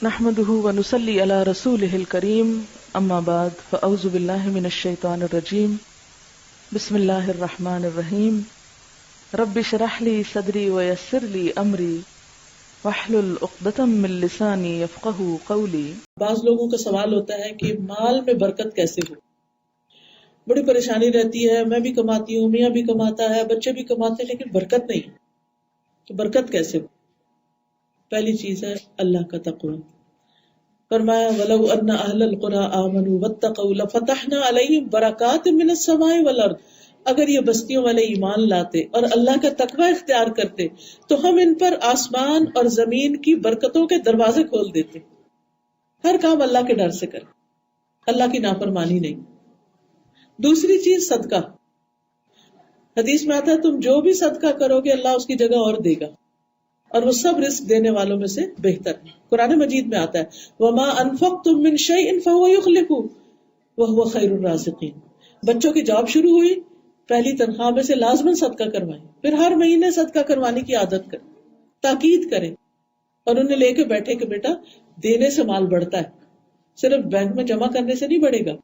نحمده ونصلي على رسوله الكريم اما بعد فاعوذ بالله من الشيطان الرجيم بسم الله الرحمن الرحيم رب اشرح لي صدري ويسر لي امري واحلل عقدة من لساني يفقهوا قولي. بعض لوگوں کا سوال ہوتا ہے کہ مال میں برکت کیسے ہو. بڑی پریشانی رہتی ہے، میں بھی کماتی ہوں، میاں بھی کماتا ہے، بچے بھی کماتے ہیں، لیکن برکت نہیں. تو برکت کیسے ہو؟ پہلی چیز ہے اللہ کا تقوی. فرمایا وَلَوْ أَنَّ أَهْلَ الْقُرَىٰ آمَنُوا وَاتَّقَوْا لَفَتَحْنَا عَلَيْهِمْ بَرَكَاتٍ مِّنَ السَّمَاءِ وَالْأَرْضِ. اگر یہ بستیوں والے ایمان لاتے اور اللہ کا تقوی اختیار کرتے تو ہم ان پر آسمان اور زمین کی برکتوں کے دروازے کھول دیتے. ہر کام اللہ کے ڈر سے کرے، اللہ کی نافرمانی نہیں. دوسری چیز صدقہ. حدیث میں آتا ہے تم جو بھی صدقہ کرو گے اللہ اس کی جگہ اور دے گا، اور وہ سب رزق دینے والوں میں سے بہتر ہے. قرآن مجید میں آتا ہے وَمَا أَنفَقْتُم مِّن شَيْءٍ فَهُوَ يُخْلِفُهُ وَهُوَ خَيْرُ الرَّازِقِينَ. بچوں کی جاب شروع ہوئی، پہلی تنخواہ میں سے لازماً صدقہ کروائیں، پھر ہر مہینے صدقہ کروانے کی عادت کریں، تاکید کریں اور انہیں لے کے بیٹھے کہ بیٹا دینے سے مال بڑھتا ہے، صرف بینک میں جمع کرنے سے نہیں بڑھے گا.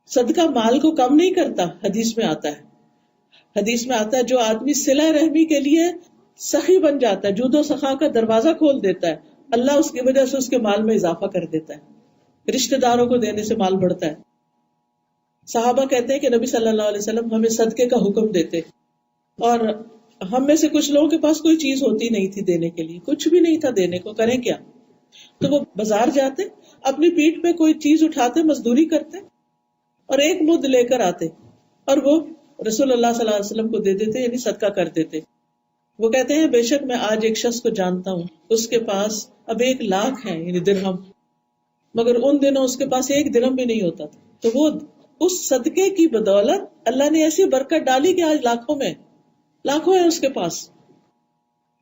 صدقہ مال کو کم نہیں کرتا. حدیث میں آتا ہے جو آدمی صلہ رحمی کے لیے سخی بن جاتا ہے، جود و سخا کا دروازہ کھول دیتا ہے، اللہ اس کی وجہ سے اس کے مال میں اضافہ کر دیتا ہے. رشتہ داروں کو دینے سے مال بڑھتا ہے. صحابہ کہتے ہیں کہ نبی صلی اللہ علیہ وسلم ہمیں صدقے کا حکم دیتے، اور ہم میں سے کچھ لوگوں کے پاس کوئی چیز ہوتی نہیں تھی دینے کے لیے، کچھ بھی نہیں تھا دینے کو، کریں کیا؟ تو وہ بازار جاتے، اپنی پیٹھ پہ کوئی چیز اٹھاتے، مزدوری کرتے اور ایک مد لے کر آتے اور وہ رسول اللہ صلی اللہ علیہ وسلم کو دے دیتے، یعنی صدقہ کر دیتے. وہ کہتے ہیں بے شک میں آج ایک شخص کو جانتا ہوں، اس کے پاس اب 1,00,000 ہے، یعنی درہم، مگر ان دنوں اس کے پاس 1 درہم بھی نہیں ہوتا تھا. تو وہ اس صدقے کی بدولت اللہ نے ایسی برکت ڈالی کہ آج لاکھوں ہے اس کے پاس.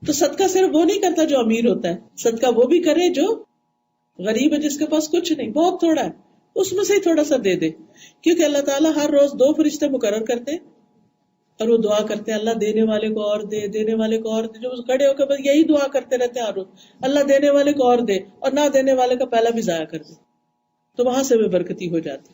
تو صدقہ صرف وہ نہیں کرتا جو امیر ہوتا ہے، صدقہ وہ بھی کرے جو غریب ہے، جس کے پاس کچھ نہیں، بہت تھوڑا ہے، اس میں سے ہی تھوڑا سا دے دے. کیونکہ اللہ تعالیٰ ہر روز 2 فرشتے مقرر کرتے اور وہ دعا کرتے ہیں اللہ دینے والے کو اور دے، دینے والے کو اور دے. جو کھڑے ہو کے بس یہی دعا کرتے رہتے ہیں ہر روز، اللہ دینے والے کو اور دے اور نہ دینے والے کا پہلا بھی ضائع کر دے. تو وہاں سے بھی برکتی ہو جاتی.